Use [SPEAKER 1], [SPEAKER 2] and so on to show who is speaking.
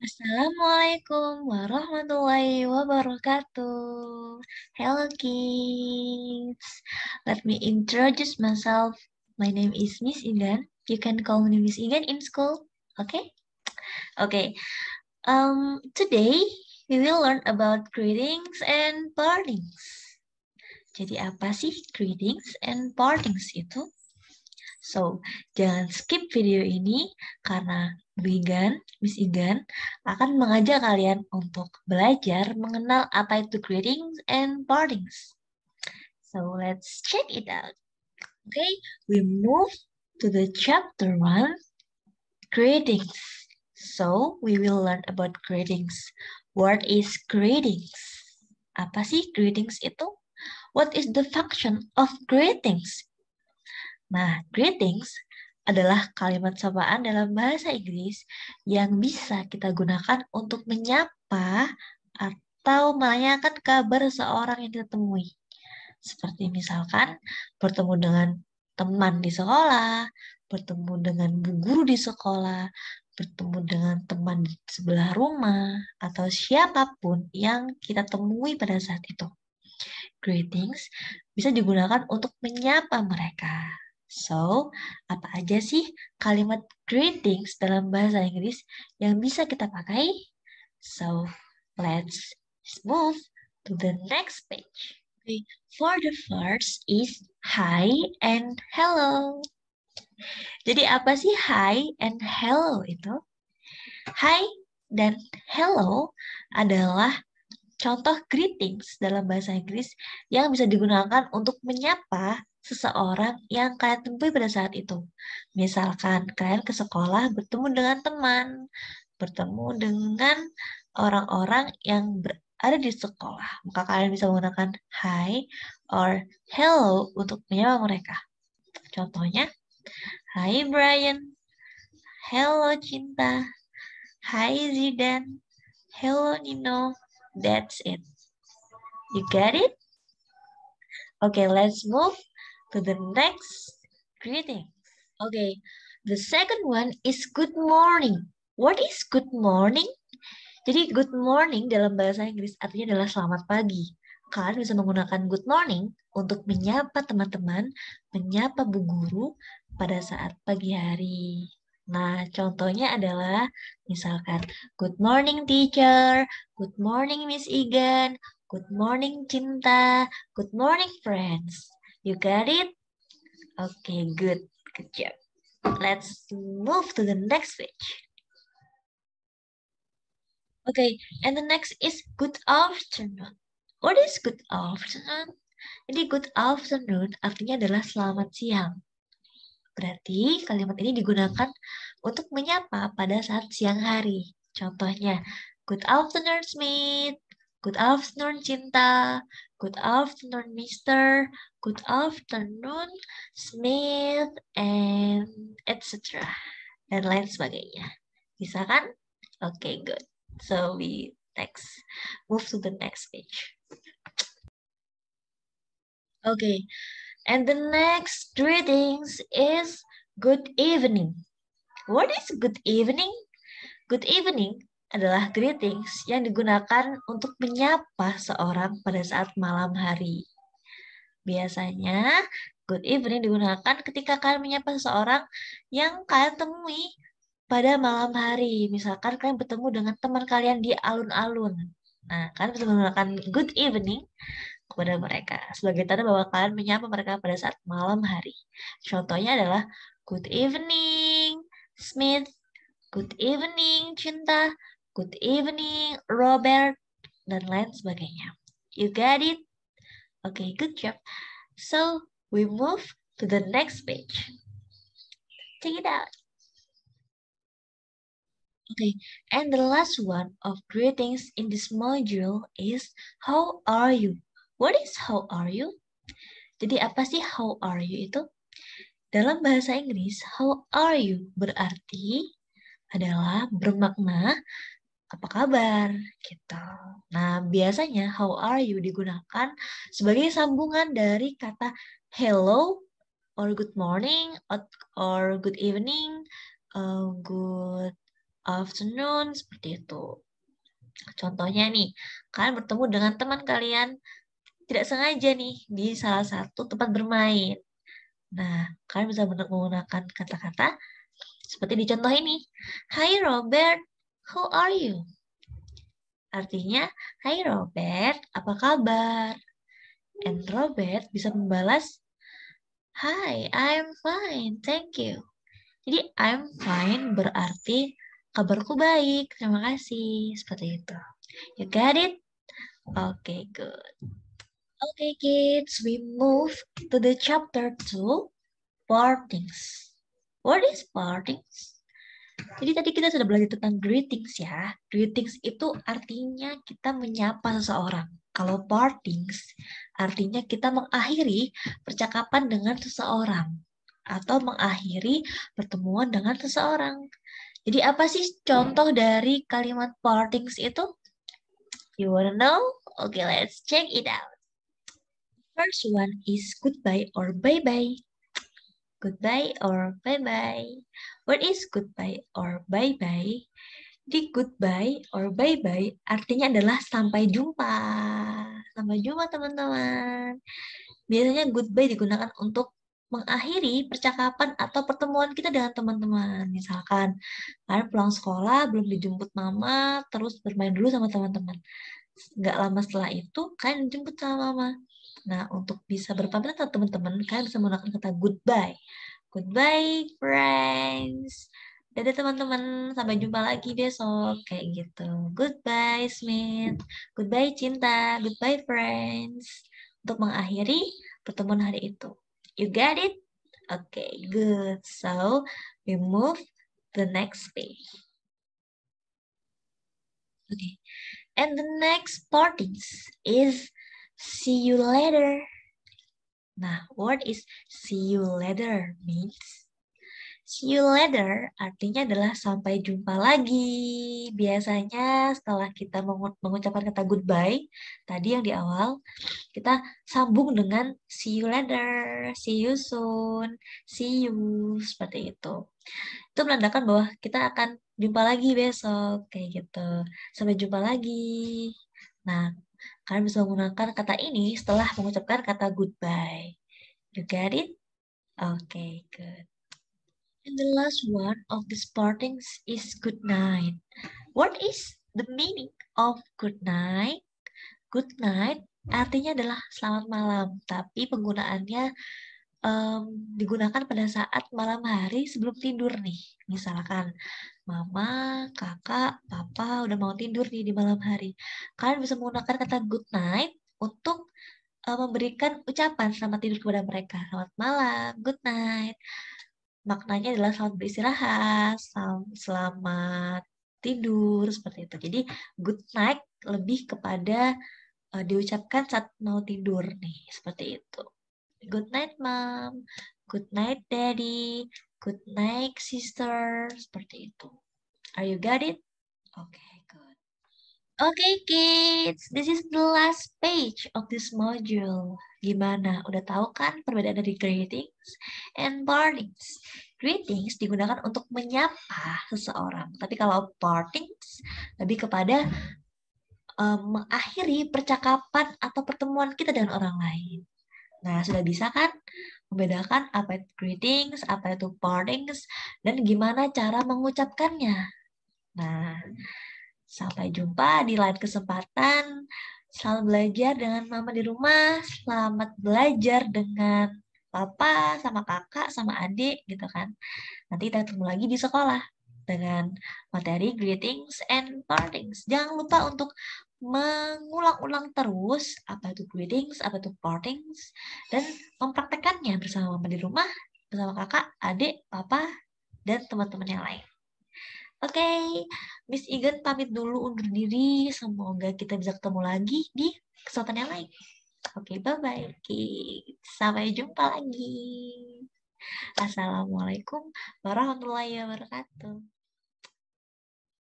[SPEAKER 1] Assalamualaikum warahmatullahi wabarakatuh. Hello kids. Let me introduce myself. My name is Miss Igan. You can call me Miss Igan in school. Okay? Okay. Today we will learn about greetings and partings. Jadi apa sih greetings and partings itu? So, jangan skip video ini karena Miss Igan, akan mengajak kalian untuk belajar mengenal apa itu greetings and partings. So, let's check it out. Okay, we move to the chapter 1, greetings. So, we will learn about greetings. What is greetings? Apa sih greetings itu? What is the function of greetings? Nah, greetings adalah kalimat sapaan dalam bahasa Inggris yang bisa kita gunakan untuk menyapa atau menanyakan kabar seorang yang kita temui. Seperti misalkan bertemu dengan teman di sekolah, bertemu dengan bu guru di sekolah, bertemu dengan teman di sebelah rumah, atau siapapun yang kita temui pada saat itu. Greetings bisa digunakan untuk menyapa mereka. So, apa aja sih kalimat greetings dalam bahasa Inggris yang bisa kita pakai? So, let's move to the next page. Okay. For the first is hi and hello. Jadi apa sih hi and hello itu? Hi dan hello adalah contoh greetings dalam bahasa Inggris yang bisa digunakan untuk menyapa seseorang yang kalian temui pada saat itu. Misalkan kalian ke sekolah bertemu dengan teman, bertemu dengan orang-orang yang berada di sekolah. Maka kalian bisa menggunakan hi or hello untuk menyapa mereka. Contohnya, hi Brian, hello Cinta, hi Zidan, hello Nino. That's it. You get it? Okay, let's move to the next greeting. Okay, the second one is good morning. What is good morning? Jadi good morning dalam bahasa Inggris artinya adalah selamat pagi. Kalian bisa menggunakan good morning untuk menyapa teman-teman, menyapa bu guru pada saat pagi hari. Nah, contohnya adalah misalkan good morning teacher, good morning Miss Igan, good morning Cinta, good morning friends. You got it? Okay, good. Good job. Let's move to the next page. Okay, and the next is good afternoon. What is good afternoon? Jadi good afternoon artinya adalah selamat siang. Berarti kalimat ini digunakan untuk menyapa pada saat siang hari. Contohnya, good afternoon Smith, good afternoon Cinta, good afternoon Mister, good afternoon Smith, and etc. Dan lain sebagainya. Bisa kan? Oke, okay, good. So we move to the next page. Okay, and the next greetings is good evening. What is good evening? Good evening adalah greetings yang digunakan untuk menyapa seorang pada saat malam hari. Biasanya, good evening digunakan ketika kalian menyapa seseorang yang kalian temui pada malam hari. Misalkan kalian bertemu dengan teman kalian di alun-alun. Nah, kalian bisa menggunakan good evening kepada mereka sebagai tanda bahwa kalian menyapa mereka pada saat malam hari. Contohnya adalah good evening Smith, good evening Cinta, good evening Robert, dan lain sebagainya. You got it? Okay, good job. So, we move to the next page. Check it out. Okay, and the last one of greetings in this module is how are you? What is how are you? Jadi apa sih how are you itu? Dalam bahasa Inggris, how are you berarti adalah bermakna apa kabar gitu. Nah, biasanya how are you digunakan sebagai sambungan dari kata hello or good morning or good evening, good afternoon, seperti itu. Contohnya nih, kalian bertemu dengan teman kalian tidak sengaja nih di salah satu tempat bermain. Nah, kalian bisa menggunakan kata-kata seperti di contoh ini. Hi Robert, how are you? Artinya, Hai Robert, apa kabar? And Robert bisa membalas, Hi, I'm fine, thank you. Jadi, I'm fine berarti kabarku baik, terima kasih. Seperti itu. You got it? Okay, good. Okay, kids, we move to the chapter 2, partings. What is partings? Jadi tadi kita sudah belajar tentang greetings ya. Greetings itu artinya kita menyapa seseorang. Kalau partings artinya kita mengakhiri percakapan dengan seseorang atau mengakhiri pertemuan dengan seseorang. Jadi apa sih contoh dari kalimat partings itu? You wanna know? Okay, let's check it out. First one is goodbye or bye-bye. Goodbye or bye-bye. What is goodbye or bye-bye? Di goodbye or bye-bye artinya adalah sampai jumpa. Sampai jumpa teman-teman. Biasanya goodbye digunakan untuk mengakhiri percakapan atau pertemuan kita dengan teman-teman. Misalkan kalian pulang sekolah belum dijemput mama, terus bermain dulu sama teman-teman. Nggak lama setelah itu kalian dijemput sama mama. Nah, untuk bisa berpamitan sama teman-teman, kalian bisa menggunakan kata goodbye. Goodbye, friends. Dadah teman-teman, sampai jumpa lagi besok. Kayak gitu. Goodbye, Smith. Goodbye, Cinta. Goodbye, friends. Untuk mengakhiri pertemuan hari itu. You got it? Okay, good. So, we move to the next page. Okay. And the next partings is see you later. Nah, what is see you later means? See you later artinya adalah sampai jumpa lagi. Biasanya setelah kita mengucapkan kata goodbye, tadi yang di awal, kita sambung dengan see you later, see you soon, see you, seperti itu. Itu menandakan bahwa kita akan jumpa lagi besok, kayak gitu. Sampai jumpa lagi. Nah, kalian bisa menggunakan kata ini setelah mengucapkan kata goodbye. You get it? Okay, good. And the last one of these partings is good night. What is the meaning of good night? Good night artinya adalah selamat malam, tapi penggunaannya digunakan pada saat malam hari sebelum tidur nih. Misalkan mama, kakak, papa udah mau tidur nih di malam hari. Kalian bisa menggunakan kata good night untuk memberikan ucapan selamat tidur kepada mereka. Selamat malam, good night. Maknanya adalah selamat beristirahat, selamat tidur, seperti itu. Jadi good night lebih kepada diucapkan saat mau tidur nih, seperti itu. Good night, Mom. Good night, Daddy. Good night, sister. Seperti itu. Are you got it? Okay, good. Okay, kids. This is the last page of this module. Gimana? Udah tahu kan perbedaan dari greetings and partings? Greetings digunakan untuk menyapa seseorang. Tapi kalau partings lebih kepada mengakhiri percakapan atau pertemuan kita dengan orang lain. Nah, sudah bisa kan membedakan apa itu greetings, apa itu partings, dan gimana cara mengucapkannya. Nah, sampai jumpa di lain kesempatan. Selamat belajar dengan mama di rumah, selamat belajar dengan papa, sama kakak, sama adik, gitu kan. Nanti kita ketemu lagi di sekolah dengan materi greetings and partings. Jangan lupa untuk mengulang-ulang terus apa itu greetings, apa itu partings, dan mempraktekannya bersama mama di rumah, bersama kakak, adik, papa, dan teman-teman yang lain. Oke, Miss Igen pamit dulu undur diri. Semoga kita bisa ketemu lagi di kesempatan yang lain. Oke, bye-bye. Sampai jumpa lagi. Assalamualaikum warahmatullahi wabarakatuh.